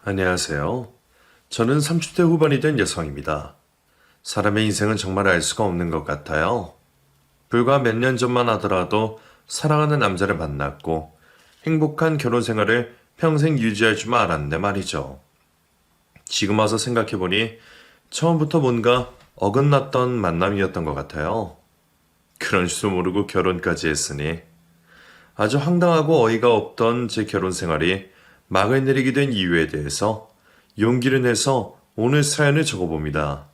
안녕하세요. 저는 30대 후반이 된 여성입니다. 사람의 인생은 정말 알 수가 없는 것 같아요. 불과 몇 년 전만 하더라도 사랑하는 남자를 만났고 행복한 결혼 생활을 평생 유지할 줄만 알았는데 말이죠. 지금 와서 생각해보니 처음부터 뭔가 어긋났던 만남이었던 것 같아요. 그런 줄도 모르고 결혼까지 했으니 아주 황당하고 어이가 없던 제 결혼 생활이 막을 내리게 된 이유에 대해서 용기를 내서 오늘 사연을 적어봅니다.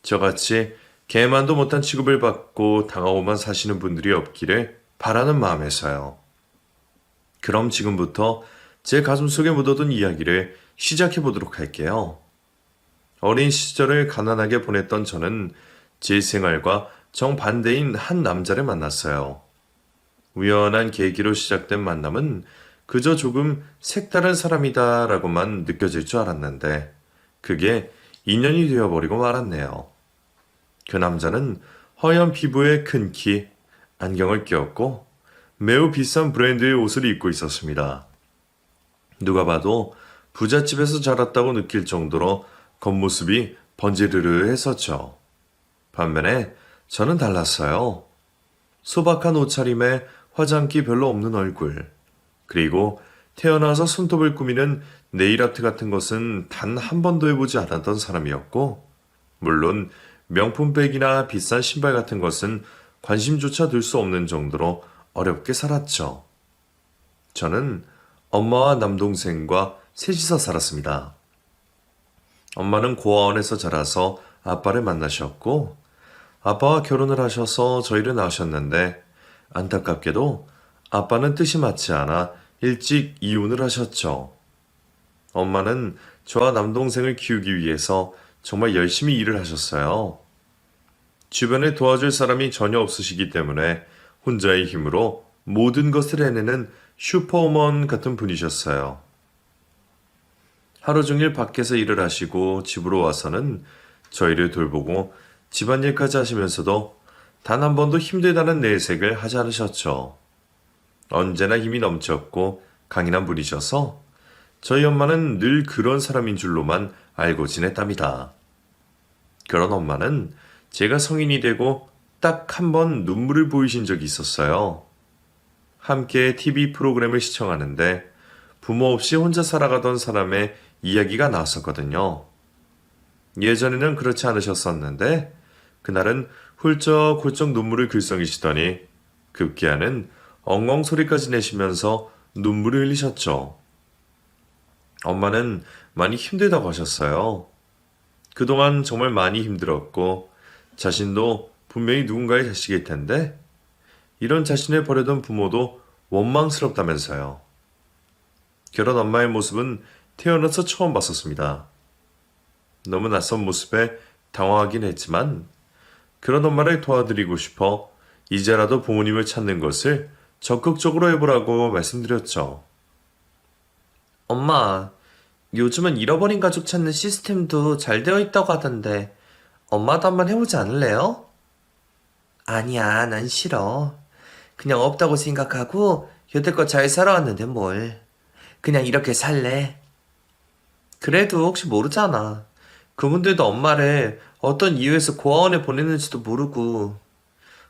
저같이 개만도 못한 취급을 받고 당하고만 사시는 분들이 없기를 바라는 마음에서요. 그럼 지금부터 제 가슴속에 묻어둔 이야기를 시작해 보도록 할게요. 어린 시절을 가난하게 보냈던 저는 제 생활과 정반대인 한 남자를 만났어요. 우연한 계기로 시작된 만남은 그저 조금 색다른 사람이다라고만 느껴질 줄 알았는데 그게 인연이 되어버리고 말았네요. 그 남자는 허연 피부에 큰 키, 안경을 끼었고 매우 비싼 브랜드의 옷을 입고 있었습니다. 누가 봐도 부잣집에서 자랐다고 느낄 정도로 겉모습이 번지르르 했었죠. 반면에 저는 달랐어요. 소박한 옷차림에 화장기 별로 없는 얼굴, 그리고 태어나서 손톱을 꾸미는 네일아트 같은 것은 단 한 번도 해보지 않았던 사람이었고, 물론 명품백이나 비싼 신발 같은 것은 관심조차 들 수 없는 정도로 어렵게 살았죠. 저는 엄마와 남동생과 셋이서 살았습니다. 엄마는 고아원에서 자라서 아빠를 만나셨고, 아빠와 결혼을 하셔서 저희를 낳으셨는데, 안타깝게도 아빠는 뜻이 맞지 않아 일찍 이혼을 하셨죠. 엄마는 저와 남동생을 키우기 위해서 정말 열심히 일을 하셨어요. 주변에 도와줄 사람이 전혀 없으시기 때문에 혼자의 힘으로 모든 것을 해내는 슈퍼우먼 같은 분이셨어요. 하루 종일 밖에서 일을 하시고 집으로 와서는 저희를 돌보고 집안일까지 하시면서도 단 한 번도 힘들다는 내색을 하지 않으셨죠. 언제나 힘이 넘쳤고 강인한 분이셔서 저희 엄마는 늘 그런 사람인 줄로만 알고 지냈답니다. 그런 엄마는 제가 성인이 되고 딱 한 번 눈물을 보이신 적이 있었어요. 함께 TV 프로그램을 시청하는데 부모 없이 혼자 살아가던 사람의 이야기가 나왔었거든요. 예전에는 그렇지 않으셨었는데 그날은 훌쩍훌쩍 눈물을 글썽이시더니 급기야는 엉엉 소리까지 내시면서 눈물을 흘리셨죠. 엄마는 많이 힘들다고 하셨어요. 그동안 정말 많이 힘들었고 자신도 분명히 누군가의 자식일 텐데 이런 자신을 버려둔 부모도 원망스럽다면서요. 그런 엄마의 모습은 태어나서 처음 봤었습니다. 너무 낯선 모습에 당황하긴 했지만 그런 엄마를 도와드리고 싶어 이제라도 부모님을 찾는 것을 적극적으로 해보라고 말씀드렸죠. 엄마, 요즘은 잃어버린 가족 찾는 시스템도 잘 되어 있다고 하던데 엄마도 한번 해보지 않을래요? 아니야, 난 싫어. 그냥 없다고 생각하고 여태껏 잘 살아왔는데 뭘. 그냥 이렇게 살래. 그래도 혹시 모르잖아. 그분들도 엄마를 어떤 이유에서 고아원에 보냈는지도 모르고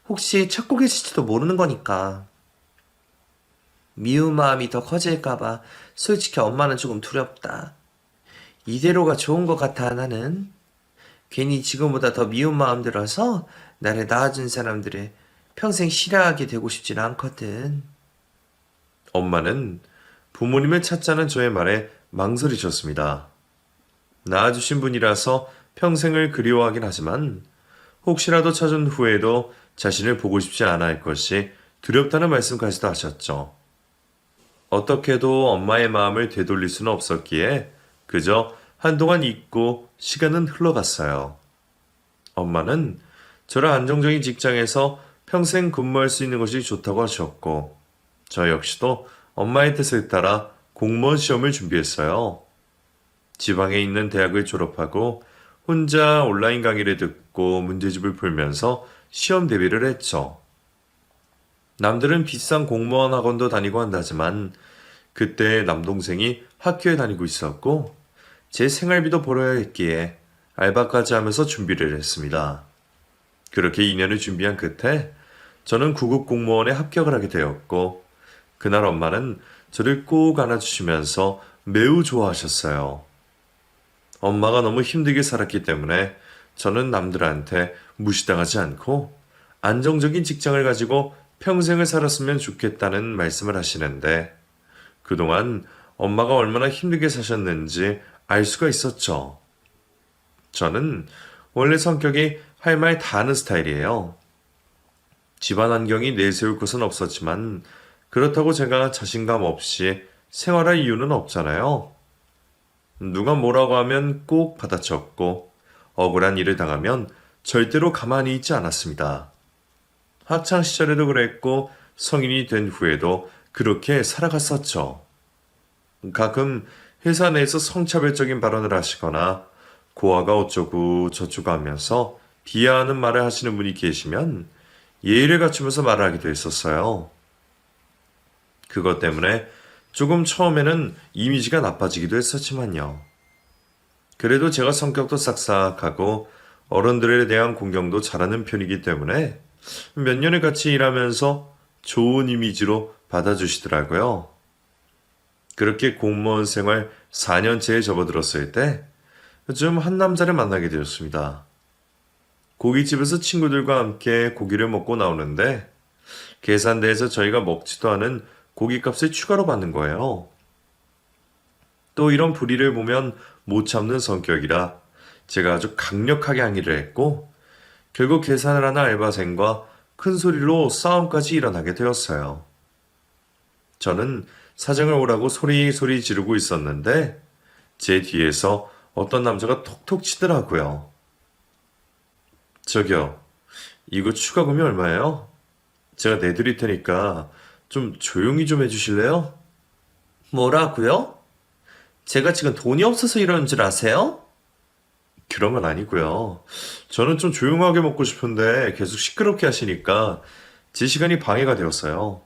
혹시 찾고 계실지도 모르는 거니까. 미운 마음이 더 커질까봐 솔직히 엄마는 조금 두렵다. 이대로가 좋은 것 같아, 나는. 괜히 지금보다 더 미운 마음 들어서 나를 낳아준 사람들을 평생 싫어하게 되고 싶지는 않거든. 엄마는 부모님을 찾자는 저의 말에 망설이셨습니다. 낳아주신 분이라서 평생을 그리워하긴 하지만 혹시라도 찾은 후에도 자신을 보고 싶지 않아 할 것이 두렵다는 말씀까지도 하셨죠. 어떻게도 엄마의 마음을 되돌릴 수는 없었기에 그저 한동안 잊고 시간은 흘러갔어요. 엄마는 저를 안정적인 직장에서 평생 근무할 수 있는 것이 좋다고 하셨고 저 역시도 엄마의 뜻을 따라 공무원 시험을 준비했어요. 지방에 있는 대학을 졸업하고 혼자 온라인 강의를 듣고 문제집을 풀면서 시험 대비를 했죠. 남들은 비싼 공무원 학원도 다니고 한다지만 그때 남동생이 학교에 다니고 있었고 제 생활비도 벌어야 했기에 알바까지 하면서 준비를 했습니다. 그렇게 2년을 준비한 끝에 저는 구급 공무원에 합격을 하게 되었고 그날 엄마는 저를 꼭 안아주시면서 매우 좋아하셨어요. 엄마가 너무 힘들게 살았기 때문에 저는 남들한테 무시당하지 않고 안정적인 직장을 가지고 평생을 살았으면 좋겠다는 말씀을 하시는데 그동안 엄마가 얼마나 힘들게 사셨는지 알 수가 있었죠. 저는 원래 성격이 할 말 다 하는 스타일이에요. 집안 환경이 내세울 것은 없었지만 그렇다고 제가 자신감 없이 생활할 이유는 없잖아요. 누가 뭐라고 하면 꼭 받아쳤고 억울한 일을 당하면 절대로 가만히 있지 않았습니다. 학창 시절에도 그랬고 성인이 된 후에도 그렇게 살아갔었죠. 가끔 회사 내에서 성차별적인 발언을 하시거나 고아가 어쩌고 저쩌고 하면서 비하하는 말을 하시는 분이 계시면 예의를 갖추면서 말을 하기도 했었어요. 그것 때문에 조금 처음에는 이미지가 나빠지기도 했었지만요. 그래도 제가 성격도 싹싹하고 어른들에 대한 공경도 잘하는 편이기 때문에 몇 년을 같이 일하면서 좋은 이미지로 받아주시더라고요. 그렇게 공무원 생활 4년째에 접어들었을 때 요즘 한 남자를 만나게 되었습니다. 고깃집에서 친구들과 함께 고기를 먹고 나오는데 계산대에서 저희가 먹지도 않은 고깃값을 추가로 받는 거예요. 또 이런 불의를 보면 못 참는 성격이라 제가 아주 강력하게 항의를 했고 결국 계산을 하는 알바생과 큰 소리로 싸움까지 일어나게 되었어요. 저는 사정을 오라고 소리소리 지르고 있었는데 제 뒤에서 어떤 남자가 톡톡 치더라고요. 저기요, 이거 추가금이 얼마예요? 제가 내드릴 테니까 좀 조용히 좀 해주실래요? 뭐라고요? 제가 지금 돈이 없어서 이러는 줄 아세요? 그런 건 아니고요. 저는 좀 조용하게 먹고 싶은데 계속 시끄럽게 하시니까 제 시간이 방해가 되었어요.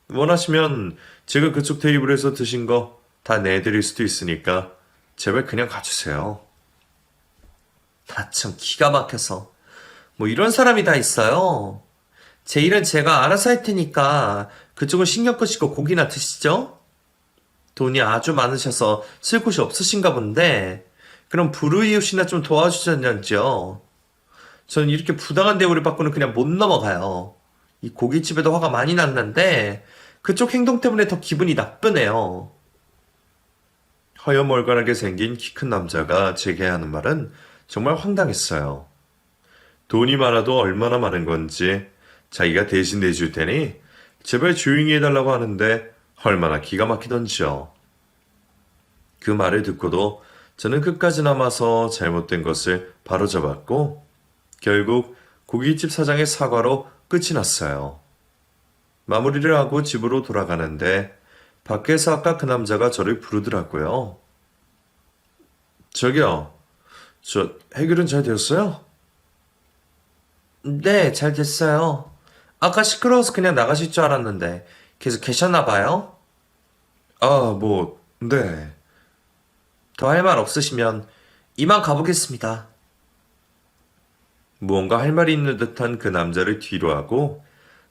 원하시면 제가 그쪽 테이블에서 드신 거 다 내드릴 수도 있으니까 제발 그냥 가주세요. 나 참 기가 막혀서. 뭐 이런 사람이 다 있어요. 제 일은 제가 알아서 할 테니까 그쪽은 신경 끄시고 고기나 드시죠? 돈이 아주 많으셔서 쓸 곳이 없으신가 본데 그럼 불우이웃이나 좀 도와주셨냐죠. 저는 이렇게 부당한 대우를 받고는 그냥 못 넘어가요. 이 고깃집에도 화가 많이 났는데 그쪽 행동 때문에 더 기분이 나쁘네요. 허여멀건하게 생긴 키 큰 남자가 제게 하는 말은 정말 황당했어요. 돈이 많아도 얼마나 많은 건지 자기가 대신 내줄 테니 제발 조용히 해달라고 하는데 얼마나 기가 막히던지요. 그 말을 듣고도 저는 끝까지 남아서 잘못된 것을 바로잡았고 결국 고깃집 사장의 사과로 끝이 났어요. 마무리를 하고 집으로 돌아가는데 밖에서 아까 그 남자가 저를 부르더라고요. 저기요, 저 해결은 잘 되었어요? 네, 잘 됐어요. 아까 시끄러워서 그냥 나가실 줄 알았는데 계속 계셨나 봐요? 아, 뭐, 네. 더 할 말 없으시면 이만 가보겠습니다. 무언가 할 말이 있는 듯한 그 남자를 뒤로 하고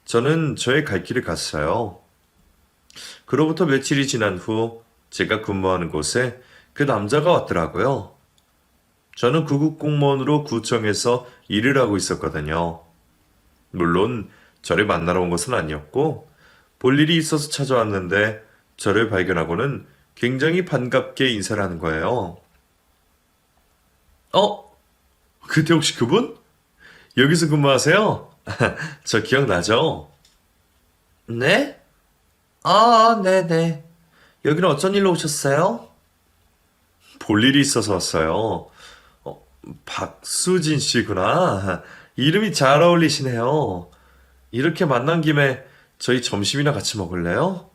저는 저의 갈 길을 갔어요. 그로부터 며칠이 지난 후 제가 근무하는 곳에 그 남자가 왔더라고요. 저는 구급 공무원으로 구청에서 일을 하고 있었거든요. 물론 저를 만나러 온 것은 아니었고 볼 일이 있어서 찾아왔는데 저를 발견하고는 굉장히 반갑게 인사를 하는 거예요. 어? 그때 혹시 그분? 여기서 근무하세요? 저 기억나죠? 네? 아, 네네. 여기는 어쩐 일로 오셨어요? 볼 일이 있어서 왔어요. 어, 박수진 씨구나. 이름이 잘 어울리시네요. 이렇게 만난 김에 저희 점심이나 같이 먹을래요?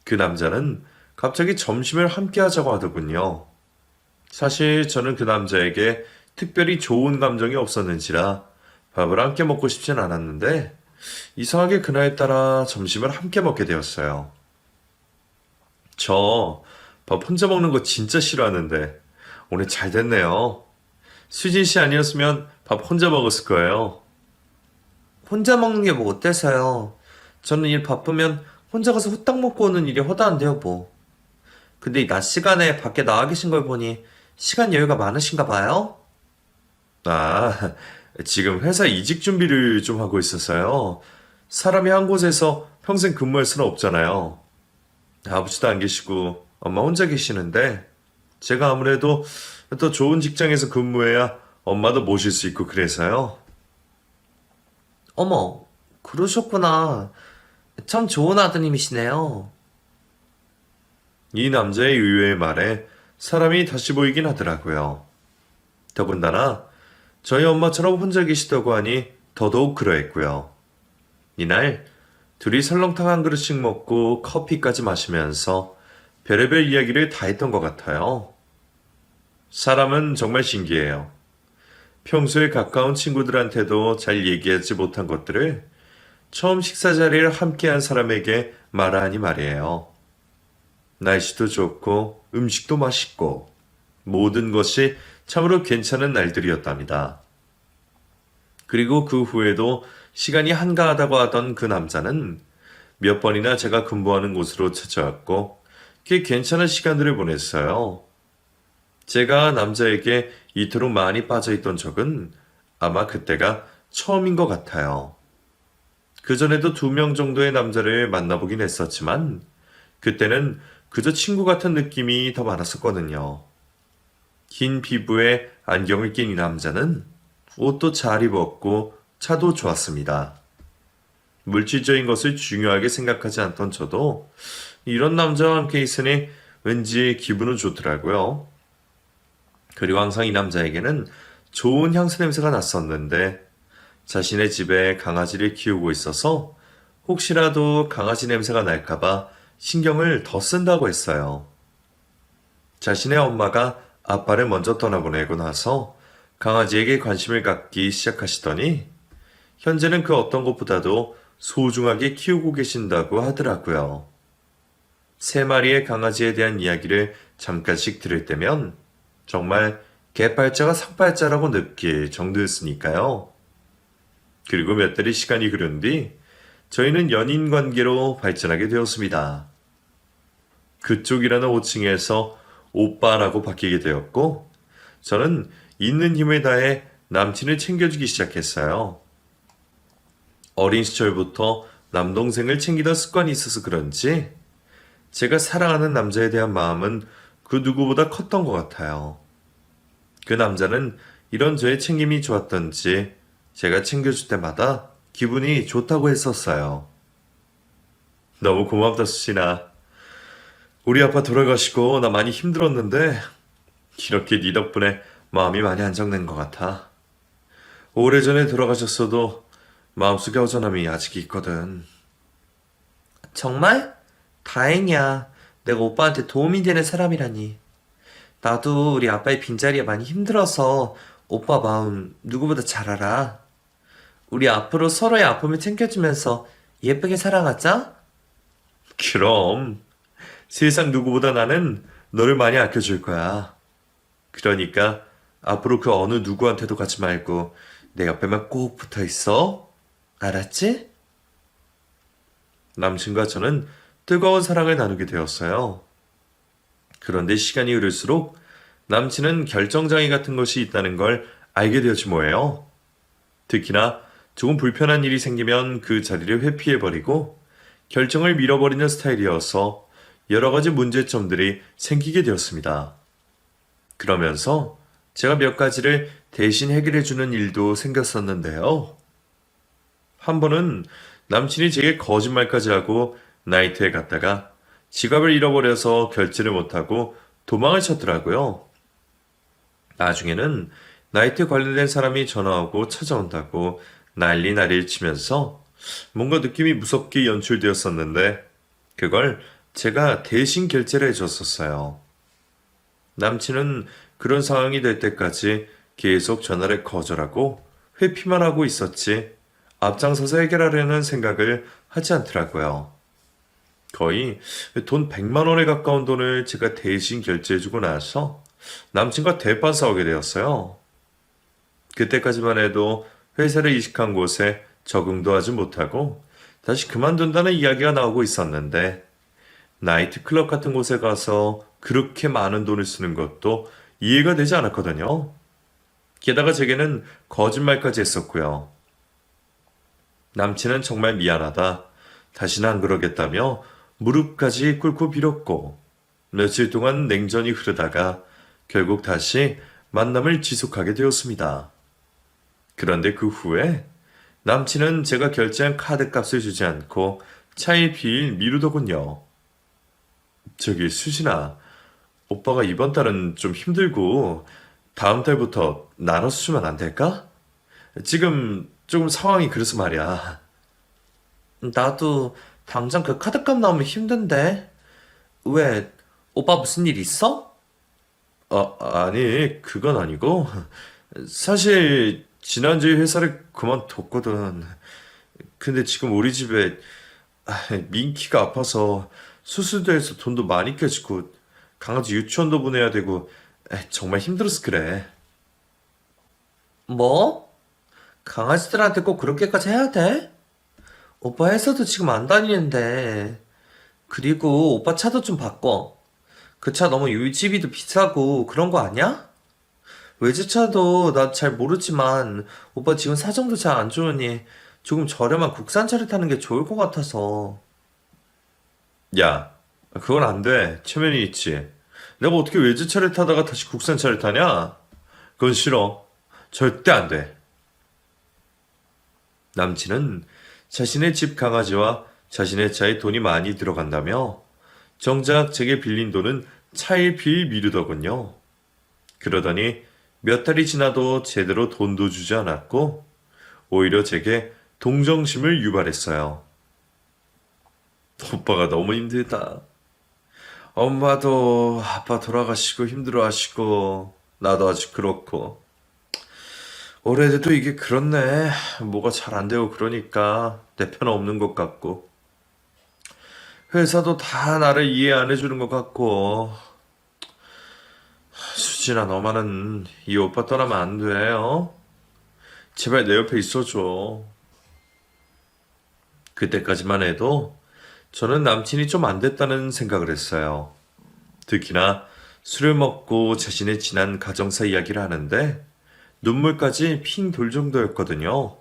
그 남자는 갑자기 점심을 함께 하자고 하더군요. 사실 저는 그 남자에게 특별히 좋은 감정이 없었는지라 밥을 함께 먹고 싶진 않았는데 이상하게 그날따라 점심을 함께 먹게 되었어요. 저 밥 혼자 먹는 거 진짜 싫어하는데 오늘 잘 됐네요. 수진 씨 아니었으면 밥 혼자 먹었을 거예요. 혼자 먹는 게 뭐 어때서요? 저는 일 바쁘면 혼자 가서 후딱 먹고 오는 일이 허다한데요, 뭐. 근데 이 낮 시간에 밖에 나와 계신 걸 보니 시간 여유가 많으신가 봐요? 아, 지금 회사 이직 준비를 좀 하고 있어서요. 사람이 한 곳에서 평생 근무할 수는 없잖아요. 아버지도 안 계시고 엄마 혼자 계시는데 제가 아무래도 더 좋은 직장에서 근무해야 엄마도 모실 수 있고 그래서요. 어머, 그러셨구나. 참 좋은 아드님이시네요. 이 남자의 의외의 말에 사람이 다시 보이긴 하더라고요. 더군다나 저희 엄마처럼 혼자 계시다고 하니 더더욱 그러했고요. 이날 둘이 설렁탕 한 그릇씩 먹고 커피까지 마시면서 별의별 이야기를 다 했던 것 같아요. 사람은 정말 신기해요. 평소에 가까운 친구들한테도 잘 얘기하지 못한 것들을 처음 식사 자리를 함께한 사람에게 말하니 말이에요. 날씨도 좋고 음식도 맛있고 모든 것이 참으로 괜찮은 날들이었답니다. 그리고 그 후에도 시간이 한가하다고 하던 그 남자는 몇 번이나 제가 근무하는 곳으로 찾아왔고 꽤 괜찮은 시간들을 보냈어요. 제가 남자에게 이토록 많이 빠져있던 적은 아마 그때가 처음인 것 같아요. 그전에도 2명 정도의 남자를 만나보긴 했었지만 그때는 그저 친구 같은 느낌이 더 많았었거든요. 긴 피부에 안경을 낀 이 남자는 옷도 잘 입었고 차도 좋았습니다. 물질적인 것을 중요하게 생각하지 않던 저도 이런 남자와 함께 있으니 왠지 기분은 좋더라고요. 그리고 항상 이 남자에게는 좋은 향수 냄새가 났었는데 자신의 집에 강아지를 키우고 있어서 혹시라도 강아지 냄새가 날까봐 신경을 더 쓴다고 했어요. 자신의 엄마가 아빠를 먼저 떠나보내고 나서 강아지에게 관심을 갖기 시작하시더니 현재는 그 어떤 것보다도 소중하게 키우고 계신다고 하더라고요. 3마리의 강아지에 대한 이야기를 잠깐씩 들을 때면 정말 개팔자가 삭발자라고 느낄 정도였으니까요. 그리고 몇 달의 시간이 흐른 뒤 저희는 연인 관계로 발전하게 되었습니다. 그쪽이라는 호칭에서 오빠라고 바뀌게 되었고 저는 있는 힘을 다해 남친을 챙겨주기 시작했어요. 어린 시절부터 남동생을 챙기던 습관이 있어서 그런지 제가 사랑하는 남자에 대한 마음은 그 누구보다 컸던 것 같아요. 그 남자는 이런 저의 챙김이 좋았던지 제가 챙겨줄 때마다 기분이 좋다고 했었어요. 너무 고맙다, 수진아. 우리 아빠 돌아가시고 나 많이 힘들었는데 이렇게 네 덕분에 마음이 많이 안정된 것 같아. 오래전에 돌아가셨어도 마음속에 허전함이 아직 있거든. 정말? 다행이야. 내가 오빠한테 도움이 되는 사람이라니. 나도 우리 아빠의 빈자리에 많이 힘들어서 오빠 마음 누구보다 잘 알아. 우리 앞으로 서로의 아픔을 챙겨주면서 예쁘게 살아가자. 그럼 세상 누구보다 나는 너를 많이 아껴줄 거야. 그러니까 앞으로 그 어느 누구한테도 가지 말고 내 옆에만 꼭 붙어 있어. 알았지? 남친과 저는 뜨거운 사랑을 나누게 되었어요. 그런데 시간이 흐를수록 남친은 결정장애 같은 것이 있다는 걸 알게 되었지 뭐예요. 특히나 조금 불편한 일이 생기면 그 자리를 회피해버리고 결정을 밀어버리는 스타일이어서 여러 가지 문제점들이 생기게 되었습니다. 그러면서 제가 몇 가지를 대신 해결해주는 일도 생겼었는데요. 한 번은 남친이 제게 거짓말까지 하고 나이트에 갔다가 지갑을 잃어버려서 결제를 못하고 도망을 쳤더라고요. 나중에는 나이트 관련된 사람이 전화오고 찾아온다고 난리를 치면서 뭔가 느낌이 무섭게 연출되었었는데 그걸 제가 대신 결제를 해줬었어요. 남친은 그런 상황이 될 때까지 계속 전화를 거절하고 회피만 하고 있었지 앞장서서 해결하려는 생각을 하지 않더라고요. 거의 돈 100만 원에 가까운 돈을 제가 대신 결제해주고 나서 남친과 대판 싸우게 되었어요. 그때까지만 해도 회사를 이직한 곳에 적응도 하지 못하고 다시 그만둔다는 이야기가 나오고 있었는데 나이트클럽 같은 곳에 가서 그렇게 많은 돈을 쓰는 것도 이해가 되지 않았거든요. 게다가 제게는 거짓말까지 했었고요. 남친은 정말 미안하다. 다시는 안 그러겠다며 무릎까지 꿇고 빌었고 며칠 동안 냉전이 흐르다가 결국 다시 만남을 지속하게 되었습니다. 그런데 그 후에 남친은 제가 결제한 카드값을 주지 않고 차일피일 미루더군요. 저기 수진아, 오빠가 이번 달은 좀 힘들고 다음 달부터 나눠서 주면 안 될까? 지금 조금 상황이 그래서 말이야. 나도 당장 그 카드값 나오면 힘든데. 왜, 오빠 무슨 일 있어? 아니, 그건 아니고 사실 지난주에 회사를 그만뒀거든. 근데 지금 우리 집에 민키가 아파서 수술대에서 돈도 많이 깨지고 강아지 유치원도 보내야 되고 정말 힘들어서 그래. 뭐? 강아지들한테 꼭 그렇게까지 해야 돼? 오빠 회사도 지금 안 다니는데. 그리고 오빠 차도 좀 바꿔. 그 차 너무 유지비도 비싸고 그런 거 아니야? 외제차도 나 잘 모르지만 오빠 지금 사정도 잘 안 좋으니 조금 저렴한 국산차를 타는 게 좋을 것 같아서. 야, 그건 안 돼. 체면이 있지. 내가 어떻게 외제차를 타다가 다시 국산차를 타냐? 그건 싫어. 절대 안 돼. 남친은 자신의 집 강아지와 자신의 차에 돈이 많이 들어간다며 정작 제게 빌린 돈은 차일피일 미루더군요. 그러더니 몇 달이 지나도 제대로 돈도 주지 않았고 오히려 제게 동정심을 유발했어요. 오빠가 너무 힘들다. 엄마도 아빠 돌아가시고 힘들어하시고 나도 아직 그렇고 올해도 이게 그렇네. 뭐가 잘 안 되고 그러니까 내 편 없는 것 같고 회사도 다 나를 이해 안 해주는 것 같고 수진아 너만은 이 오빠 떠나면 안 돼. 어? 제발 내 옆에 있어줘. 그때까지만 해도 저는 남친이 좀 안 됐다는 생각을 했어요. 특히나 술을 먹고 자신의 지난 가정사 이야기를 하는데 눈물까지 핑 돌 정도였거든요.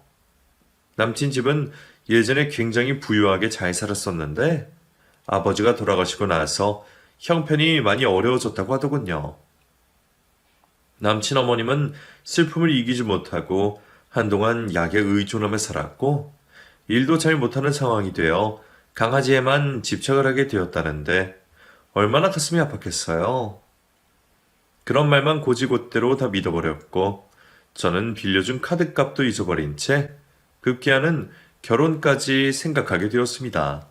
남친 집은 예전에 굉장히 부유하게 잘 살았었는데 아버지가 돌아가시고 나서 형편이 많이 어려워졌다고 하더군요. 남친 어머님은 슬픔을 이기지 못하고 한동안 약에 의존하며 살았고 일도 잘 못하는 상황이 되어 강아지에만 집착을 하게 되었다는데 얼마나 가슴이 아팠겠어요. 그런 말만 고지곳대로 다 믿어버렸고 저는 빌려준 카드값도 잊어버린 채 급기야는 결혼까지 생각하게 되었습니다.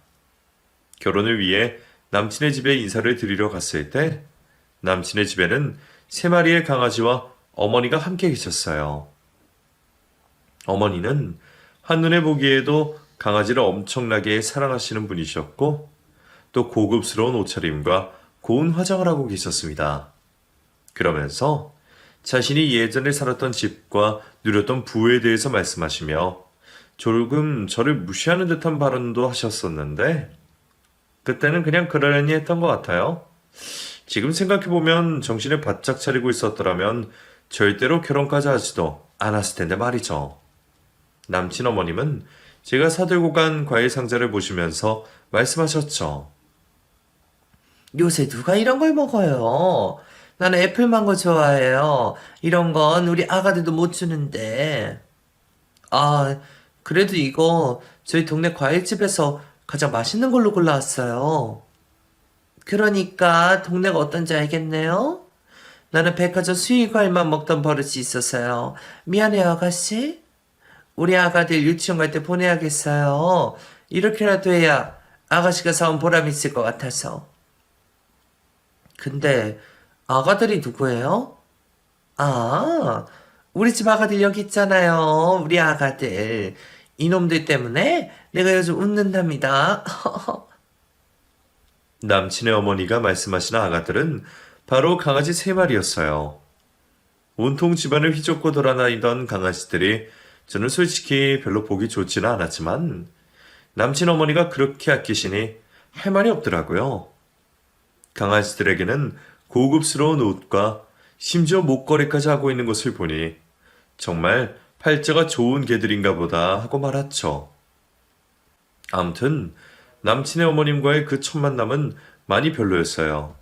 결혼을 위해 남친의 집에 인사를 드리러 갔을 때 남친의 집에는 3마리의 강아지와 어머니가 함께 계셨어요. 어머니는 한눈에 보기에도 강아지를 엄청나게 사랑하시는 분이셨고 또 고급스러운 옷차림과 고운 화장을 하고 계셨습니다. 그러면서 자신이 예전에 살았던 집과 누렸던 부에 대해서 말씀하시며 조금 저를 무시하는 듯한 발언도 하셨었는데 그때는 그냥 그러려니 했던 것 같아요. 지금 생각해보면 정신을 바짝 차리고 있었더라면 절대로 결혼까지 하지도 않았을 텐데 말이죠. 남친 어머님은 제가 사들고 간 과일 상자를 보시면서 말씀하셨죠. 요새 누가 이런 걸 먹어요? 나는 애플망고 좋아해요. 이런 건 우리 아가들도 못 주는데. 아, 그래도 이거 저희 동네 과일집에서 가장 맛있는 걸로 골라왔어요. 그러니까 동네가 어떤지 알겠네요? 나는 백화점 수의과일만 먹던 버릇이 있어서요. 미안해요, 아가씨. 우리 아가들 유치원 갈 때 보내야겠어요. 이렇게라도 해야 아가씨가 사온 보람이 있을 것 같아서. 근데 아가들이 누구예요? 아, 우리 집 아가들 여기 있잖아요. 우리 아가들. 이놈들 때문에 내가 요즘 웃는답니다. 남친의 어머니가 말씀하신 아가들은 바로 강아지 3마리였어요. 온통 집안을 휘젓고 돌아다니던 강아지들이 저는 솔직히 별로 보기 좋지는 않았지만 남친 어머니가 그렇게 아끼시니 할 말이 없더라고요. 강아지들에게는 고급스러운 옷과 심지어 목걸이까지 하고 있는 것을 보니 정말 팔자가 좋은 개들인가 보다 하고 말았죠. 아무튼 남친의 어머님과의 그 첫 만남은 많이 별로였어요.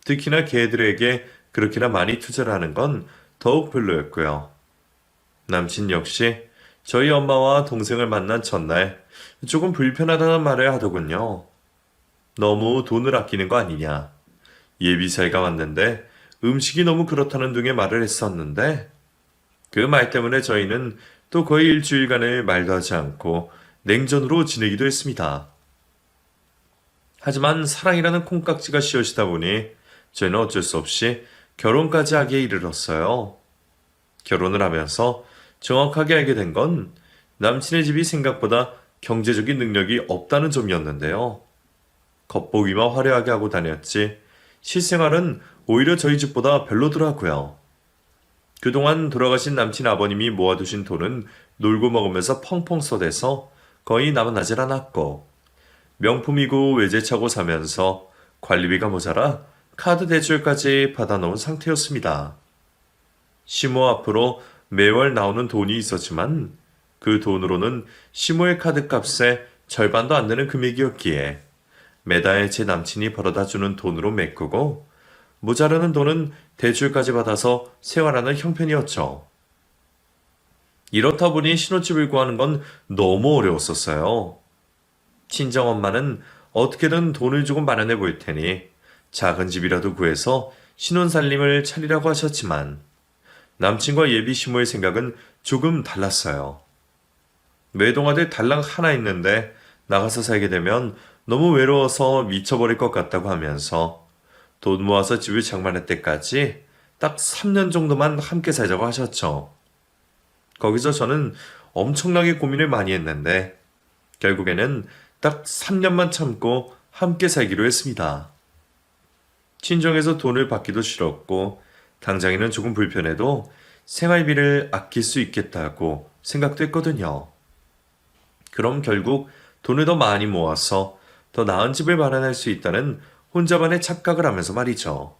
특히나 개들에게 그렇게나 많이 투자를 하는 건 더욱 별로였고요. 남친 역시 저희 엄마와 동생을 만난 첫날 조금 불편하다는 말을 하더군요. 너무 돈을 아끼는 거 아니냐. 예비사이가 왔는데 음식이 너무 그렇다는 등의 말을 했었는데 그 말 때문에 저희는 또 거의 일주일간을 말도 하지 않고 냉전으로 지내기도 했습니다. 하지만 사랑이라는 콩깍지가 씌어지다 보니 저희는 어쩔 수 없이 결혼까지 하기에 이르렀어요. 결혼을 하면서 정확하게 알게 된 건 남친의 집이 생각보다 경제적인 능력이 없다는 점이었는데요. 겉보기만 화려하게 하고 다녔지 실생활은 오히려 저희 집보다 별로더라고요. 그동안 돌아가신 남친 아버님이 모아두신 돈은 놀고 먹으면서 펑펑 써대서 거의 남아나질 않았고 명품이고 외제차고 사면서 관리비가 모자라 카드 대출까지 받아놓은 상태였습니다. 시모 앞으로 매월 나오는 돈이 있었지만 그 돈으로는 시모의 카드 값의 절반도 안 되는 금액이었기에 매달 제 남친이 벌어다주는 돈으로 메꾸고 모자라는 돈은 대출까지 받아서 생활하는 형편이었죠. 이렇다 보니 신혼집을 구하는 건 너무 어려웠었어요. 친정엄마는 어떻게든 돈을 조금 마련해 볼 테니 작은 집이라도 구해서 신혼살림을 차리라고 하셨지만 남친과 예비 시모의 생각은 조금 달랐어요. 외동아들 달랑 하나 있는데 나가서 살게 되면 너무 외로워서 미쳐버릴 것 같다고 하면서 돈 모아서 집을 장만할 때까지 딱 3년 정도만 함께 살자고 하셨죠. 거기서 저는 엄청나게 고민을 많이 했는데 결국에는 딱 3년만 참고 함께 살기로 했습니다. 친정에서 돈을 받기도 싫었고 당장에는 조금 불편해도 생활비를 아낄 수 있겠다고 생각도 했거든요. 그럼 결국 돈을 더 많이 모아서 더 나은 집을 마련할 수 있다는 혼자만의 착각을 하면서 말이죠.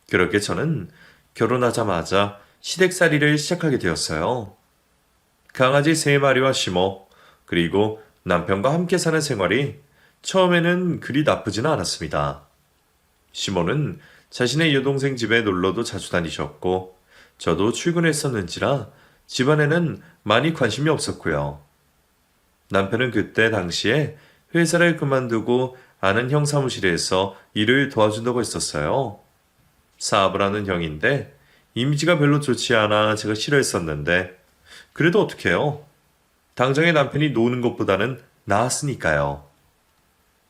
그렇게 저는 결혼하자마자 시댁살이를 시작하게 되었어요. 강아지 3마리와 시모, 그리고 남편과 함께 사는 생활이 처음에는 그리 나쁘지는 않았습니다. 시모는 자신의 여동생 집에 놀러도 자주 다니셨고 저도 출근했었는지라 집안에는 많이 관심이 없었고요. 남편은 그때 당시에 회사를 그만두고 아는 형 사무실에서 일을 도와준다고 했었어요. 사업을 하는 형인데 이미지가 별로 좋지 않아 제가 싫어했었는데 그래도 어떡해요. 당장에 남편이 노는 것보다는 나았으니까요.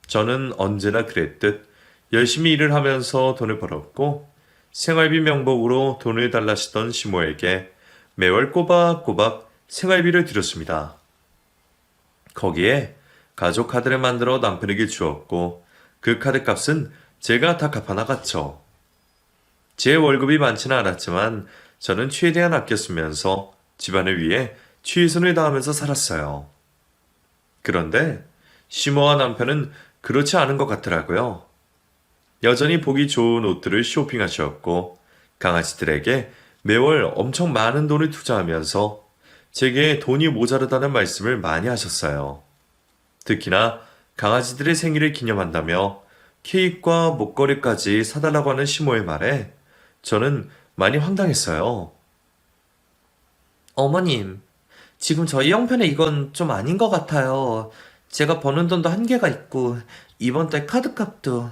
저는 언제나 그랬듯 열심히 일을 하면서 돈을 벌었고 생활비 명목으로 돈을 달라시던 시모에게 매월 꼬박꼬박 생활비를 드렸습니다. 거기에 가족 카드를 만들어 남편에게 주었고 그 카드 값은 제가 다 갚아나갔죠. 제 월급이 많지는 않았지만 저는 최대한 아껴 쓰면서 집안을 위해 최선을 다하면서 살았어요. 그런데 시모와 남편은 그렇지 않은 것 같더라고요. 여전히 보기 좋은 옷들을 쇼핑하셨고 강아지들에게 매월 엄청 많은 돈을 투자하면서 제게 돈이 모자르다는 말씀을 많이 하셨어요. 특히나 강아지들의 생일을 기념한다며 케이크와 목걸이까지 사달라고 하는 시모의 말에 저는 많이 황당했어요. 어머님, 지금 저희 형편에 이건 좀 아닌 것 같아요. 제가 버는 돈도 한계가 있고, 이번 달 카드값도.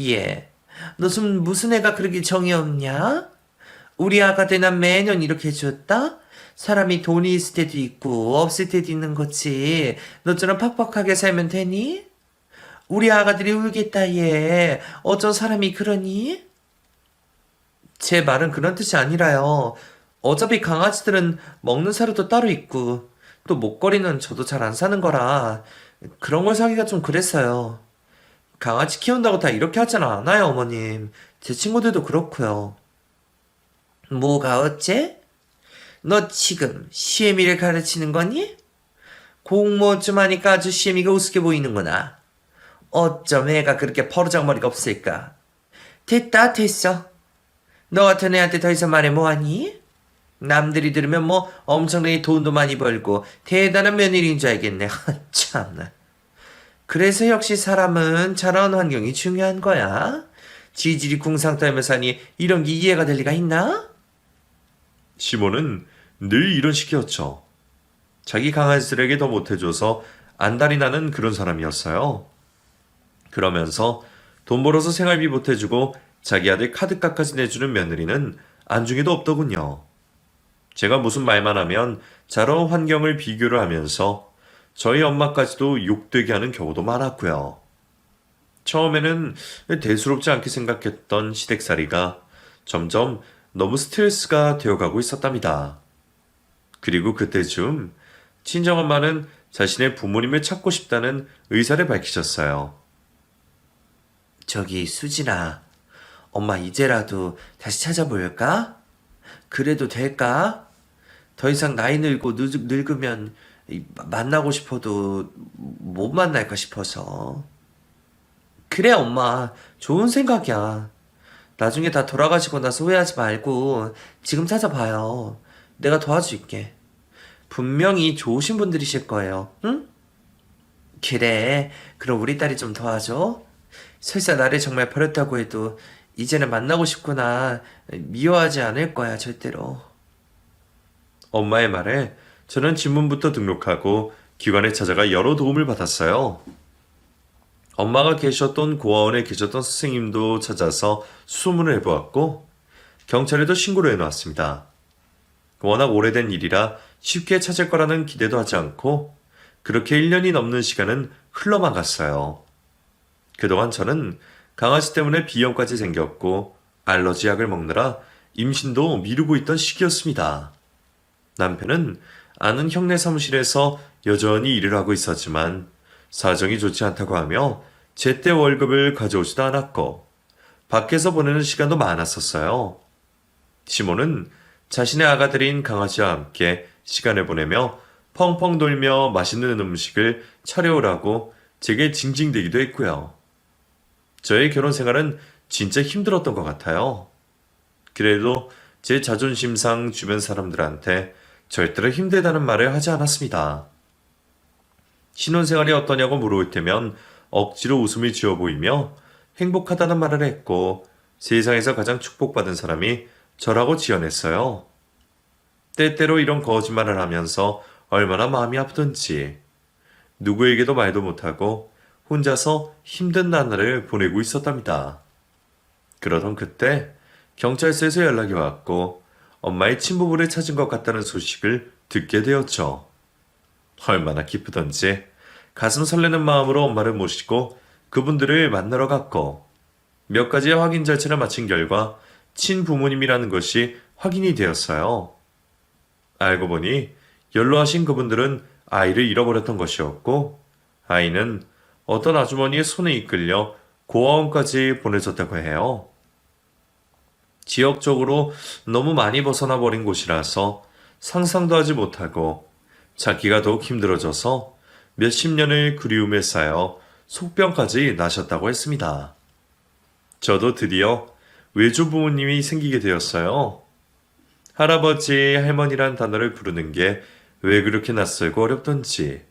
예. 너 지금 무슨 애가 그렇게 정이 없냐? 우리 아가들은 매년 이렇게 해줬다? 사람이 돈이 있을 때도 있고, 없을 때도 있는 거지. 너처럼 팍팍하게 살면 되니? 우리 아가들이 울겠다, 얘. 어쩐 사람이 그러니? 제 말은 그런 뜻이 아니라요. 어차피 강아지들은 먹는 사료도 따로 있고, 또 목걸이는 저도 잘 안 사는 거라, 그런 걸 사기가 좀 그랬어요. 강아지 키운다고 다 이렇게 하진 않아요, 어머님. 제 친구들도 그렇고요. 뭐가 어째? 너 지금 시애미를 가르치는 거니? 공모 좀 하니까 아주 시애미가 우습게 보이는구나. 어쩜 애가 그렇게 버르장머리가 없을까? 됐다, 됐어. 너 같은 애한테 더 이상 말해 뭐하니? 남들이 들으면 뭐 엄청나게 돈도 많이 벌고 대단한 며느리인 줄 알겠네. 참나. 그래서 역시 사람은 자라온 환경이 중요한 거야. 지질이 궁상 떨며 사니 이런 게 이해가 될 리가 있나? 시몬은 늘 이런 식이었죠. 자기 강아지들에게 더 못해줘서 안달이 나는 그런 사람이었어요. 그러면서 돈 벌어서 생활비 보태주고 자기 아들 카드값까지 내주는 며느리는 안중에도 없더군요. 제가 무슨 말만 하면 자라온 환경을 비교를 하면서 저희 엄마까지도 욕되게 하는 경우도 많았고요. 처음에는 대수롭지 않게 생각했던 시댁살이가 점점 너무 스트레스가 되어가고 있었답니다. 그리고 그때쯤 친정엄마는 자신의 부모님을 찾고 싶다는 의사를 밝히셨어요. 저기 수진아, 엄마 이제라도 다시 찾아볼까? 그래도 될까? 더 이상 나이 늙으면 만나고 싶어도 못 만날까 싶어서. 그래, 엄마. 좋은 생각이야. 나중에 다 돌아가시고 나서 후회하지 말고 지금 찾아봐요. 내가 도와줄게. 분명히 좋으신 분들이실 거예요. 응? 그래. 그럼 우리 딸이 좀 도와줘. 설사 나를 정말 버렸다고 해도 이제는 만나고 싶구나. 미워하지 않을 거야, 절대로. 엄마의 말에 저는 진문부터 등록하고 기관에 찾아가 여러 도움을 받았어요. 엄마가 계셨던 고아원에 계셨던 선생님도 찾아서 수소문을 해보았고 경찰에도 신고를 해놓았습니다. 워낙 오래된 일이라 쉽게 찾을 거라는 기대도 하지 않고 그렇게 1년이 넘는 시간은 흘러만 갔어요. 그동안 저는 강아지 때문에 비염까지 생겼고 알러지 약을 먹느라 임신도 미루고 있던 시기였습니다. 남편은 아는 형네 사무실에서 여전히 일을 하고 있었지만 사정이 좋지 않다고 하며 제때 월급을 가져오지도 않았고 밖에서 보내는 시간도 많았었어요. 시몬은 자신의 아가들인 강아지와 함께 시간을 보내며 펑펑 돌며 맛있는 음식을 차려오라고 제게 징징대기도 했고요. 저의 결혼 생활은 진짜 힘들었던 것 같아요. 그래도 제 자존심상 주변 사람들한테 절대로 힘들다는 말을 하지 않았습니다. 신혼생활이 어떠냐고 물어볼 때면 억지로 웃음을 지어 보이며 행복하다는 말을 했고 세상에서 가장 축복받은 사람이 저라고 지어냈어요. 때때로 이런 거짓말을 하면서 얼마나 마음이 아프던지 누구에게도 말도 못하고 혼자서 힘든 나날을 보내고 있었답니다. 그러던 그때 경찰서에서 연락이 왔고 엄마의 친부부를 찾은 것 같다는 소식을 듣게 되었죠. 얼마나 기쁘던지 가슴 설레는 마음으로 엄마를 모시고 그분들을 만나러 갔고 몇 가지의 확인 절차를 마친 결과 친부모님이라는 것이 확인이 되었어요. 알고 보니 연로하신 그분들은 아이를 잃어버렸던 것이었고 아이는 어떤 아주머니의 손에 이끌려 고아원까지 보내졌다고 해요. 지역적으로 너무 많이 벗어나 버린 곳이라서 상상도 하지 못하고 찾기가 더욱 힘들어져서 몇십 년의 그리움에 쌓여 속병까지 나셨다고 했습니다. 저도 드디어 외조 부모님이 생기게 되었어요. 할아버지, 할머니란 단어를 부르는 게 왜 그렇게 낯설고 어렵던지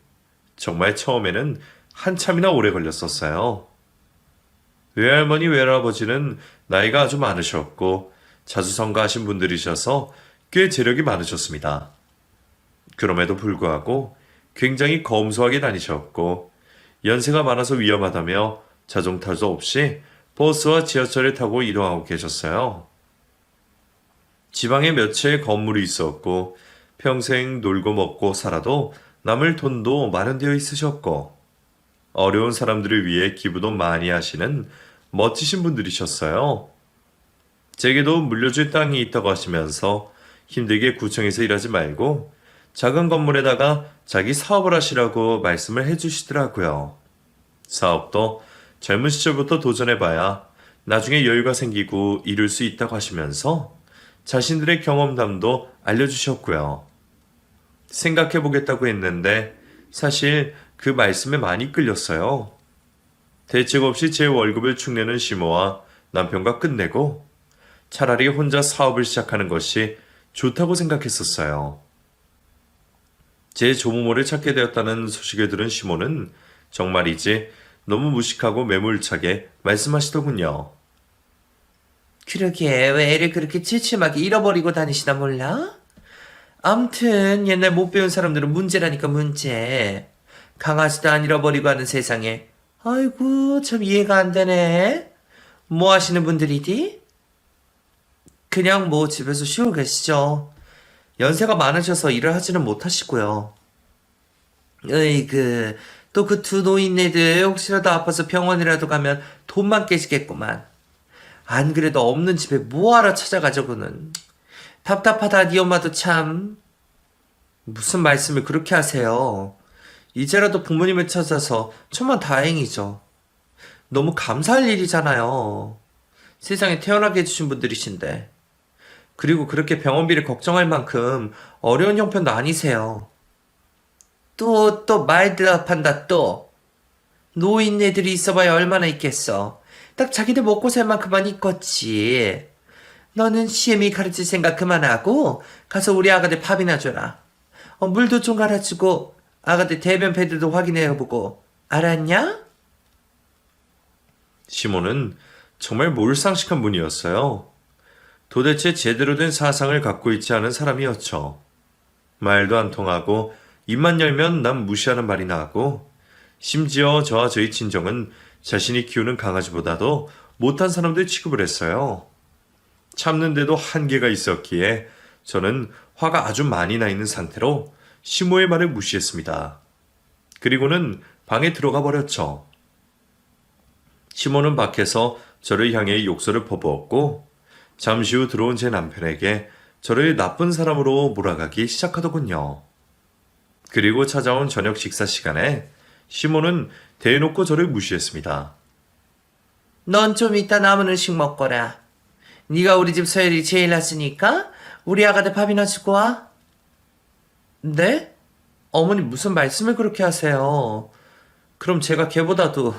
정말 처음에는 한참이나 오래 걸렸었어요. 외할머니, 외할아버지는 나이가 아주 많으셨고 자수성가하신 분들이셔서 꽤 재력이 많으셨습니다. 그럼에도 불구하고 굉장히 검소하게 다니셨고 연세가 많아서 위험하다며 자동차도 없이 버스와 지하철을 타고 이동하고 계셨어요. 지방에 몇 채의 건물이 있었고 평생 놀고 먹고 살아도 남을 돈도 마련되어 있으셨고 어려운 사람들을 위해 기부도 많이 하시는 멋지신 분들이셨어요. 제게도 물려줄 땅이 있다고 하시면서 힘들게 구청에서 일하지 말고 작은 건물에다가 자기 사업을 하시라고 말씀을 해주시더라고요. 사업도 젊은 시절부터 도전해봐야 나중에 여유가 생기고 이룰 수 있다고 하시면서 자신들의 경험담도 알려주셨고요. 생각해보겠다고 했는데 사실 그 말씀에 많이 끌렸어요. 대책 없이 제 월급을 축내는 시모와 남편과 끝내고 차라리 혼자 사업을 시작하는 것이 좋다고 생각했었어요. 제 조모모를 찾게 되었다는 소식을 들은 시모는 정말이지 너무 무식하고 매몰차게 말씀하시더군요. 그러게 왜 애를 그렇게 칠칠하게 잃어버리고 다니시나 몰라? 암튼 옛날 못 배운 사람들은 문제라니까 문제. 강아지도 안 잃어버리고 하는 세상에. 아이고 참 이해가 안 되네. 뭐 하시는 분들이디? 그냥 뭐 집에서 쉬고 계시죠. 연세가 많으셔서 일을 하지는 못하시고요. 으이그 또 그 두 노인네들 혹시라도 아파서 병원이라도 가면 돈만 깨지겠구만. 안 그래도 없는 집에 뭐하러 찾아가자고는. 답답하다 니 엄마도 참. 무슨 말씀을 그렇게 하세요. 이제라도 부모님을 찾아서 천만 다행이죠. 너무 감사할 일이잖아요. 세상에 태어나게 해주신 분들이신데. 그리고 그렇게 병원비를 걱정할 만큼 어려운 형편도 아니세요. 또 말드랍한다 또. 노인네들이 있어봐야 얼마나 있겠어. 딱 자기들 먹고 살 만큼만 있겠지. 너는 시엠이 가르칠 생각 그만하고 가서 우리 아가들 밥이나 줘라. 물도 좀 갈아주고 아가들 대변 패드도 확인해보고. 알았냐? 시모는 정말 몰상식한 분이었어요. 도대체 제대로 된 사상을 갖고 있지 않은 사람이었죠. 말도 안 통하고 입만 열면 남 무시하는 말이나 하고 심지어 저와 저희 친정은 자신이 키우는 강아지보다도 못한 사람들 취급을 했어요. 참는데도 한계가 있었기에 저는 화가 아주 많이 나 있는 상태로 시모의 말을 무시했습니다. 그리고는 방에 들어가 버렸죠. 시모는 밖에서 저를 향해 욕설을 퍼부었고 잠시 후 들어온 제 남편에게 저를 나쁜 사람으로 몰아가기 시작하더군요. 그리고 찾아온 저녁 식사 시간에 시모는 대놓고 저를 무시했습니다. 넌 좀 이따 남은 음식 먹거라. 네가 우리 집 서열이 제일 낮으니까 우리 아가들 밥이나 주고 와. 네? 어머니 무슨 말씀을 그렇게 하세요? 그럼 제가 걔보다도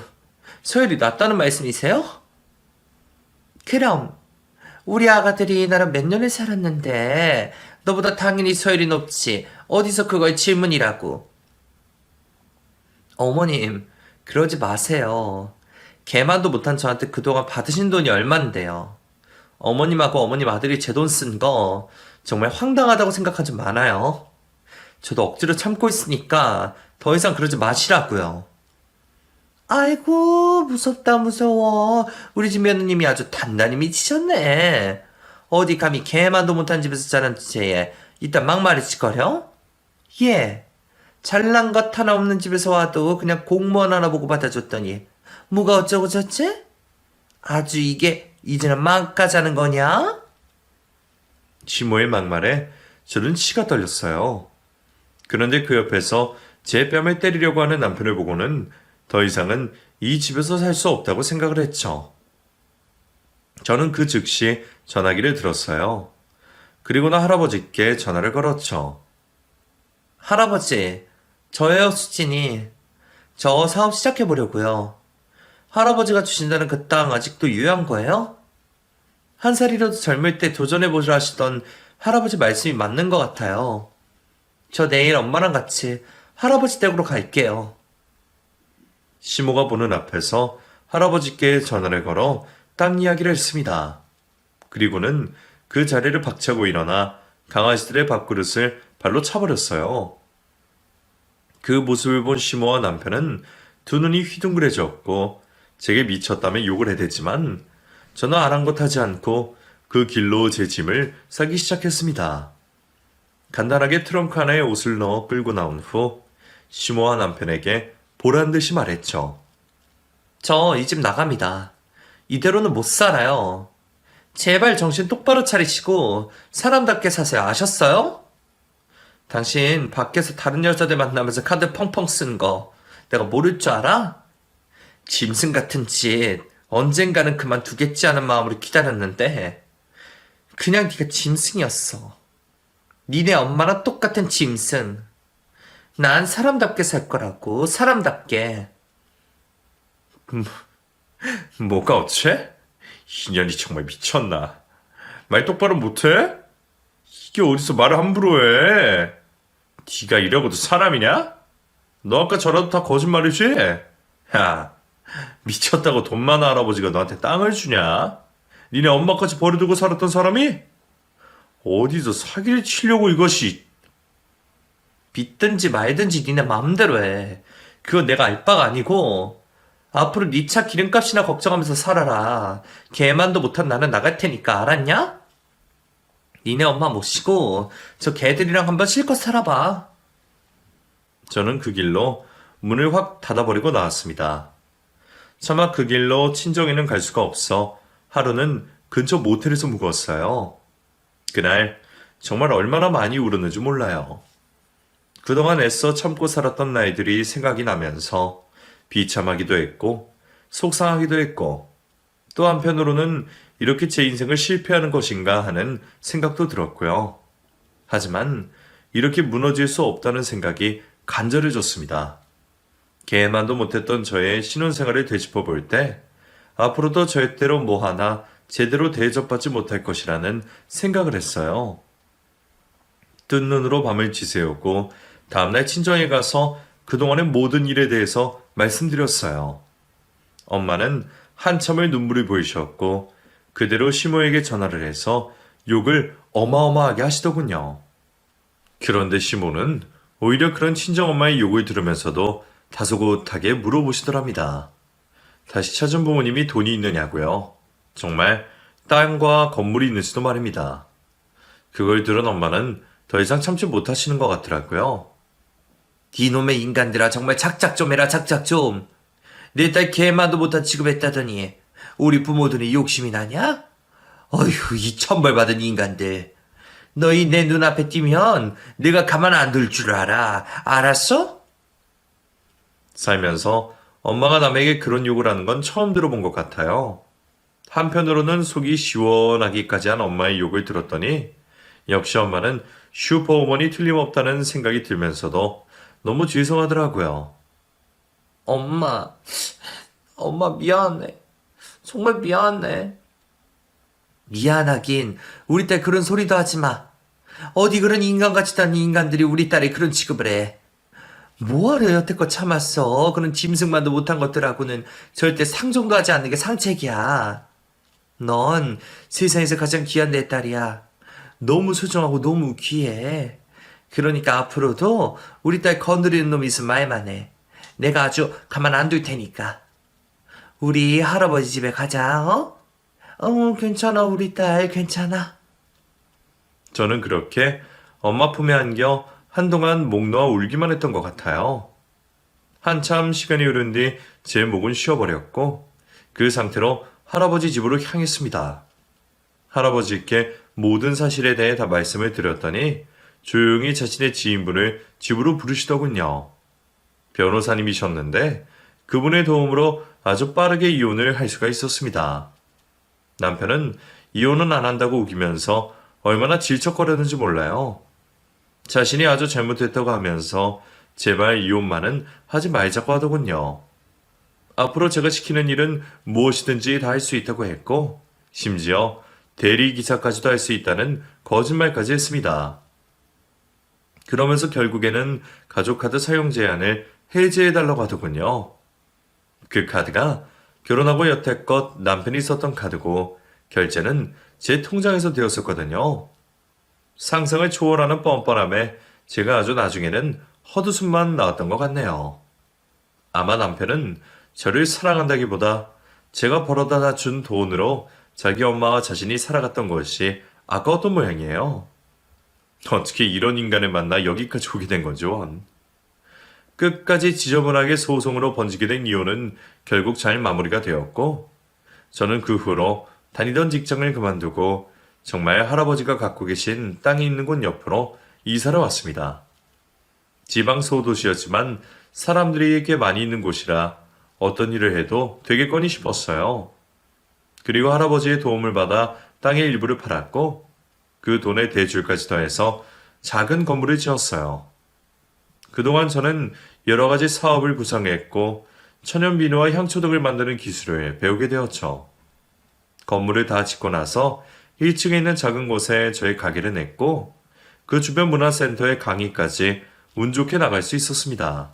서열이 낮다는 말씀이세요? 그럼 우리 아가들이 나랑 몇 년을 살았는데 너보다 당연히 서열이 높지. 어디서 그걸 질문이라고. 어머님 그러지 마세요. 개만도 못한 저한테 그동안 받으신 돈이 얼만데요. 어머님하고 어머님 아들이 제 돈 쓴 거 정말 황당하다고 생각한 적 많아요. 저도 억지로 참고 있으니까 더 이상 그러지 마시라고요. 아이고 무섭다 무서워. 우리 집 며느님이 아주 단단히 미치셨네. 어디 감히 개만도 못한 집에서 자란 주제에 이따 막말이치거려? 예. 잘난 것 하나 없는 집에서 와도 그냥 공무원 하나 보고 받아줬더니 뭐가 어쩌고 저쩌지? 아주 이게 이제는 망가자는 거냐? 시모의 막말에 저는 치가 떨렸어요. 그런데 그 옆에서 제 뺨을 때리려고 하는 남편을 보고는 더 이상은 이 집에서 살 수 없다고 생각을 했죠. 저는 그 즉시 전화기를 들었어요. 그리고는 할아버지께 전화를 걸었죠. 할아버지, 저예요, 수진이. 저 사업 시작해보려고요. 할아버지가 주신다는 그 땅 아직도 유효한 거예요? 한 살이라도 젊을 때 도전해보자 하시던 할아버지 말씀이 맞는 것 같아요. 저 내일 엄마랑 같이 할아버지 댁으로 갈게요. 시모가 보는 앞에서 할아버지께 전화를 걸어 땅 이야기를 했습니다. 그리고는 그 자리를 박차고 일어나 강아지들의 밥그릇을 발로 차버렸어요. 그 모습을 본 시모와 남편은 두 눈이 휘둥그레졌고 제게 미쳤다며 욕을 해댔지만 저는 아랑곳하지 않고 그 길로 제 짐을 싸기 시작했습니다. 간단하게 트렁크 안에 옷을 넣어 끌고 나온 후 시모와 남편에게 보란듯이 말했죠. 저 이 집 나갑니다. 이대로는 못 살아요. 제발 정신 똑바로 차리시고 사람답게 사세요. 아셨어요? 당신 밖에서 다른 여자들 만나면서 카드 펑펑 쓴 거 내가 모를 줄 알아? 짐승 같은 짓 언젠가는 그만두겠지 하는 마음으로 기다렸는데 그냥 네가 짐승이었어. 니네 엄마랑 똑같은 짐승. 난 사람답게 살 거라고, 사람답게. 뭐가 어째? 인연이 정말 미쳤나? 말 똑바로 못해? 이게 어디서 말을 함부로 해? 네가 이러고도 사람이냐? 너 아까 저라도 다 거짓말이지? 야, 미쳤다고 돈 많은 할아버지가 너한테 땅을 주냐? 니네 엄마까지 버려두고 살았던 사람이? 어디서 사기를 치려고 이것이. 믿든지 말든지 니네 마음대로 해. 그건 내가 알 바가 아니고 앞으로 네 차 기름값이나 걱정하면서 살아라. 개만도 못한 나는 나갈 테니까 알았냐? 니네 엄마 모시고 저 개들이랑 한번 실컷 살아봐. 저는 그 길로 문을 확 닫아버리고 나왔습니다. 차마 그 길로 친정에는 갈 수가 없어 하루는 근처 모텔에서 묵었어요. 그날 정말 얼마나 많이 울었는지 몰라요. 그동안 애써 참고 살았던 날들이 생각이 나면서 비참하기도 했고 속상하기도 했고 또 한편으로는 이렇게 제 인생을 실패하는 것인가 하는 생각도 들었고요. 하지만 이렇게 무너질 수 없다는 생각이 간절해졌습니다. 개만도 못했던 저의 신혼생활을 되짚어 볼 때 앞으로도 절대로 뭐 하나 제대로 대접받지 못할 것이라는 생각을 했어요. 뜬 눈으로 밤을 지새우고 다음날 친정에 가서 그동안의 모든 일에 대해서 말씀드렸어요. 엄마는 한참을 눈물을 보이셨고 그대로 시모에게 전화를 해서 욕을 어마어마하게 하시더군요. 그런데 시모는 오히려 그런 친정엄마의 욕을 들으면서도 다소곳하게 물어보시더랍니다. 다시 찾은 부모님이 돈이 있느냐고요? 정말 땅과 건물이 있는지도 말입니다. 그걸 들은 엄마는 더 이상 참지 못하시는 것 같더라고요. 이놈의 인간들아 정말 작작 좀 해라 작작 좀. 내 딸 개만도 못한 취급했다더니 우리 부모들이 욕심이 나냐? 어휴 이 천벌 받은 인간들. 너희 내 눈앞에 띄면 내가 가만 안 둘 줄 알아. 알았어? 살면서 엄마가 남에게 그런 욕을 하는 건 처음 들어본 것 같아요. 한편으로는 속이 시원하기까지 한 엄마의 욕을 들었더니 역시 엄마는 슈퍼우먼이 틀림없다는 생각이 들면서도 너무 죄송하더라고요. 엄마 미안해. 정말 미안해. 미안하긴 우리 딸 그런 소리도 하지 마. 어디 그런 인간같지도 않은 인간들이 우리 딸에 그런 취급을 해. 뭐하러 여태껏 참았어. 그런 짐승만도 못한 것들하고는 절대 상종도 하지 않는 게 상책이야. 넌 세상에서 가장 귀한 내 딸이야. 너무 소중하고 너무 귀해. 그러니까 앞으로도 우리 딸 건드리는 놈이 있으면 말만 해. 내가 아주 가만 안 둘 테니까. 우리 할아버지 집에 가자, 어? 괜찮아, 우리 딸, 괜찮아. 저는 그렇게 엄마 품에 안겨 한동안 목 놓아 울기만 했던 것 같아요. 한참 시간이 흐른 뒤 제 목은 쉬어버렸고 그 상태로 할아버지 집으로 향했습니다. 할아버지께 모든 사실에 대해 다 말씀을 드렸더니 조용히 자신의 지인분을 집으로 부르시더군요. 변호사님이셨는데 그분의 도움으로 아주 빠르게 이혼을 할 수가 있었습니다. 남편은 이혼은 안 한다고 우기면서 얼마나 질척거렸는지 몰라요. 자신이 아주 잘못했다고 하면서 제발 이혼만은 하지 말자고 하더군요. 앞으로 제가 시키는 일은 무엇이든지 다 할 수 있다고 했고 심지어 대리기사까지도 할 수 있다는 거짓말까지 했습니다. 그러면서 결국에는 가족카드 사용 제한을 해제해달라고 하더군요. 그 카드가 결혼하고 여태껏 남편이 썼던 카드고 결제는 제 통장에서 되었었거든요. 상상을 초월하는 뻔뻔함에 제가 아주 나중에는 헛웃음만 나왔던 것 같네요. 아마 남편은 저를 사랑한다기보다 제가 벌어다 준 돈으로 자기 엄마와 자신이 살아갔던 것이 아까웠던 모양이에요. 어떻게 이런 인간을 만나 여기까지 오게 된 거죠? 끝까지 지저분하게 소송으로 번지게 된 이혼은 결국 잘 마무리가 되었고 저는 그 후로 다니던 직장을 그만두고 정말 할아버지가 갖고 계신 땅이 있는 곳 옆으로 이사를 왔습니다. 지방 소도시였지만 사람들이 꽤 많이 있는 곳이라 어떤 일을 해도 되겠거니 싶었어요. 그리고 할아버지의 도움을 받아 땅의 일부를 팔았고 그 돈의 대출까지 더해서 작은 건물을 지었어요. 그동안 저는 여러 가지 사업을 구상했고 천연 비누와 향초 등을 만드는 기술을 배우게 되었죠. 건물을 다 짓고 나서 1층에 있는 작은 곳에 저의 가게를 냈고 그 주변 문화센터의 강의까지 운 좋게 나갈 수 있었습니다.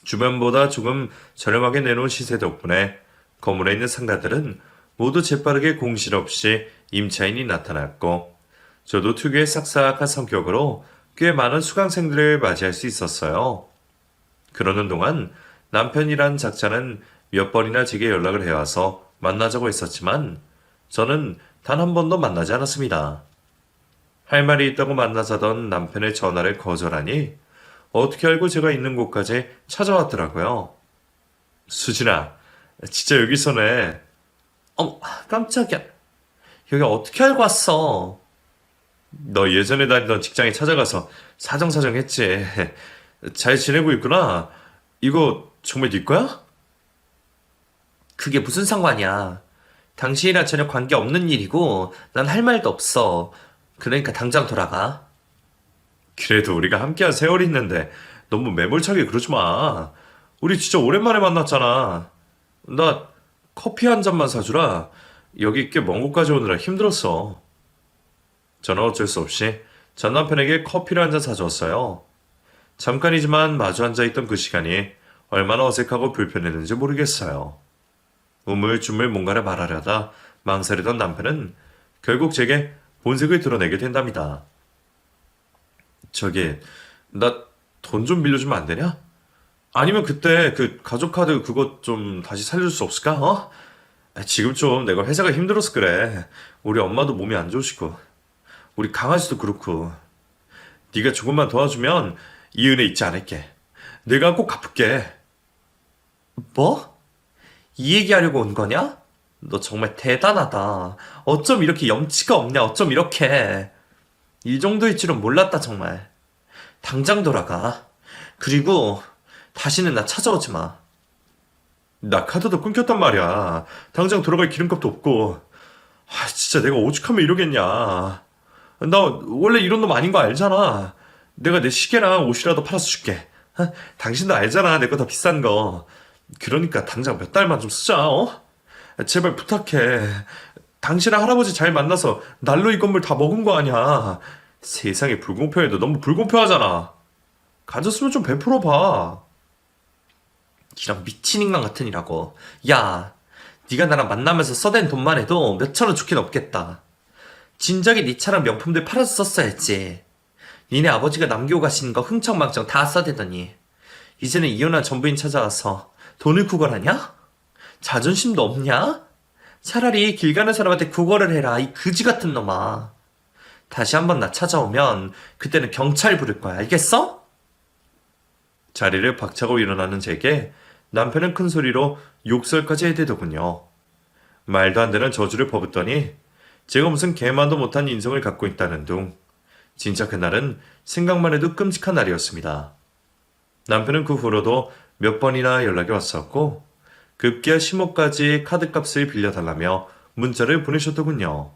주변보다 조금 저렴하게 내놓은 시세 덕분에 건물에 있는 상가들은 모두 재빠르게 공실 없이 임차인이 나타났고 저도 특유의 싹싹한 성격으로 꽤 많은 수강생들을 맞이할 수 있었어요. 그러는 동안 남편이란 작자는 몇 번이나 제게 연락을 해와서 만나자고 했었지만 저는 단 한 번도 만나지 않았습니다. 할 말이 있다고 만나자던 남편의 전화를 거절하니 어떻게 알고 제가 있는 곳까지 찾아왔더라고요. 수진아, 진짜 여기 서네. 깜짝이야. 여기 어떻게 알고 왔어? 너 예전에 다니던 직장에 찾아가서 사정사정 했지. 잘 지내고 있구나. 이거 정말 네 거야? 그게 무슨 상관이야. 당신이랑 전혀 관계없는 일이고 난 할 말도 없어. 그러니까 당장 돌아가. 그래도 우리가 함께한 세월이 있는데 너무 매몰차게 그러지 마. 우리 진짜 오랜만에 만났잖아. 나 커피 한 잔만 사주라. 여기 꽤 먼 곳까지 오느라 힘들었어. 저는 어쩔 수 없이 전 남편에게 커피를 한 잔 사주었어요. 잠깐이지만 마주 앉아있던 그 시간이 얼마나 어색하고 불편했는지 모르겠어요. 우물쭈물 뭔가를 말하려다 망설이던 남편은 결국 제게 본색을 드러내게 된답니다. 저기, 나 돈 좀 빌려주면 안 되냐? 아니면 그때 그 가족카드 그것 좀 다시 살려줄 수 없을까? 어? 지금 좀 내가 회사가 힘들어서 그래. 우리 엄마도 몸이 안 좋으시고 우리 강아지도 그렇고 네가 조금만 도와주면 이 은혜 잊지 않을게. 내가 꼭 갚을게. 뭐? 이 얘기하려고 온 거냐? 너 정말 대단하다. 어쩜 이렇게 염치가 없냐? 어쩜 이렇게. 이 정도일 줄은 몰랐다, 정말. 당장 돌아가. 그리고 다시는 나 찾아오지 마. 나 카드도 끊겼단 말이야. 당장 돌아갈 기름값도 없고. 진짜 내가 오죽하면 이러겠냐. 나 원래 이런 놈 아닌 거 알잖아. 내가 내 시계랑 옷이라도 팔아서 줄게. 당신도 알잖아. 내 거 더 비싼 거. 그러니까 당장 몇 달만 좀 쓰자. 제발 부탁해. 당신랑 할아버지 잘 만나서 날로 이 건물 다 먹은 거 아니야. 세상에 불공평해도 너무 불공평하잖아. 가졌으면 좀 베풀어봐. 이런 미친 인간 같으니라고. 야, 네가 나랑 만나면서 써댄 돈만 해도 몇천 원 좋긴 없겠다. 진작에 네 차랑 명품들 팔아서 썼어야지. 니네 아버지가 남기고 가신 거 흥청망청 다 써대더니 이제는 이혼한 전부인 찾아와서 돈을 구걸하냐? 자존심도 없냐? 차라리 길 가는 사람한테 구걸을 해라, 이 그지 같은 놈아. 다시 한번 나 찾아오면 그때는 경찰 부를 거야, 알겠어? 자리를 박차고 일어나는 제게 남편은 큰 소리로 욕설까지 해대더군요. 말도 안 되는 저주를 퍼붓더니 제가 무슨 개만도 못한 인성을 갖고 있다는 둥. 진짜 그날은 생각만 해도 끔찍한 날이었습니다. 남편은 그 후로도 몇 번이나 연락이 왔었고 급기야 10억까지 카드값을 빌려달라며 문자를 보내셨더군요.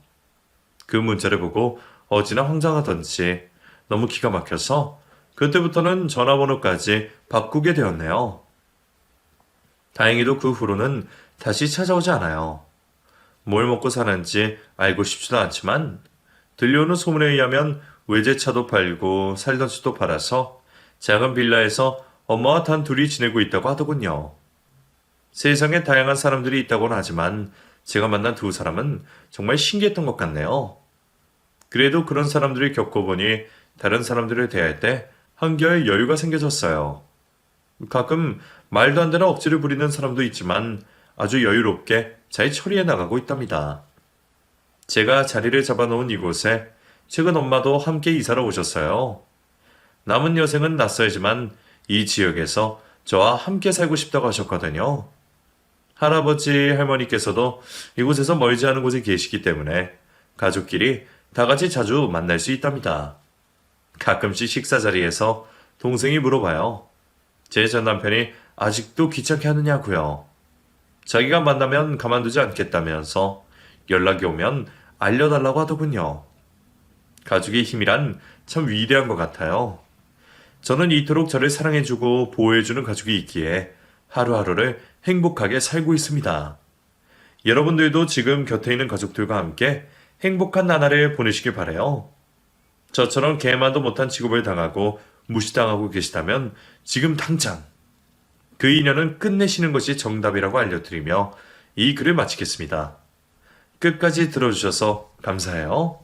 그 문자를 보고 어찌나 황당하던지 너무 기가 막혀서 그때부터는 전화번호까지 바꾸게 되었네요. 다행히도 그 후로는 다시 찾아오지 않아요. 뭘 먹고 사는지 알고 싶지도 않지만 들려오는 소문에 의하면 외제차도 팔고 살던 집도 팔아서 작은 빌라에서 엄마와 단 둘이 지내고 있다고 하더군요. 세상에 다양한 사람들이 있다고는 하지만 제가 만난 두 사람은 정말 신기했던 것 같네요. 그래도 그런 사람들을 겪어보니 다른 사람들을 대할 때 한결 여유가 생겨졌어요. 가끔 말도 안 되는 억지를 부리는 사람도 있지만 아주 여유롭게 잘 처리해 나가고 있답니다. 제가 자리를 잡아놓은 이곳에 최근 엄마도 함께 이사를 오셨어요. 남은 여생은 낯설지만 이 지역에서 저와 함께 살고 싶다고 하셨거든요. 할아버지, 할머니께서도 이곳에서 멀지 않은 곳에 계시기 때문에 가족끼리 다 같이 자주 만날 수 있답니다. 가끔씩 식사 자리에서 동생이 물어봐요. 제 전 남편이 아직도 귀찮게 하느냐고요. 자기가 만나면 가만두지 않겠다면서 연락이 오면 알려달라고 하더군요. 가족의 힘이란 참 위대한 것 같아요. 저는 이토록 저를 사랑해주고 보호해주는 가족이 있기에 하루하루를 행복하게 살고 있습니다. 여러분들도 지금 곁에 있는 가족들과 함께 행복한 나날을 보내시길 바라요. 저처럼 개만도 못한 취급을 당하고 무시당하고 계시다면 지금 당장 그 인연은 끝내시는 것이 정답이라고 알려드리며 이 글을 마치겠습니다. 끝까지 들어주셔서 감사해요.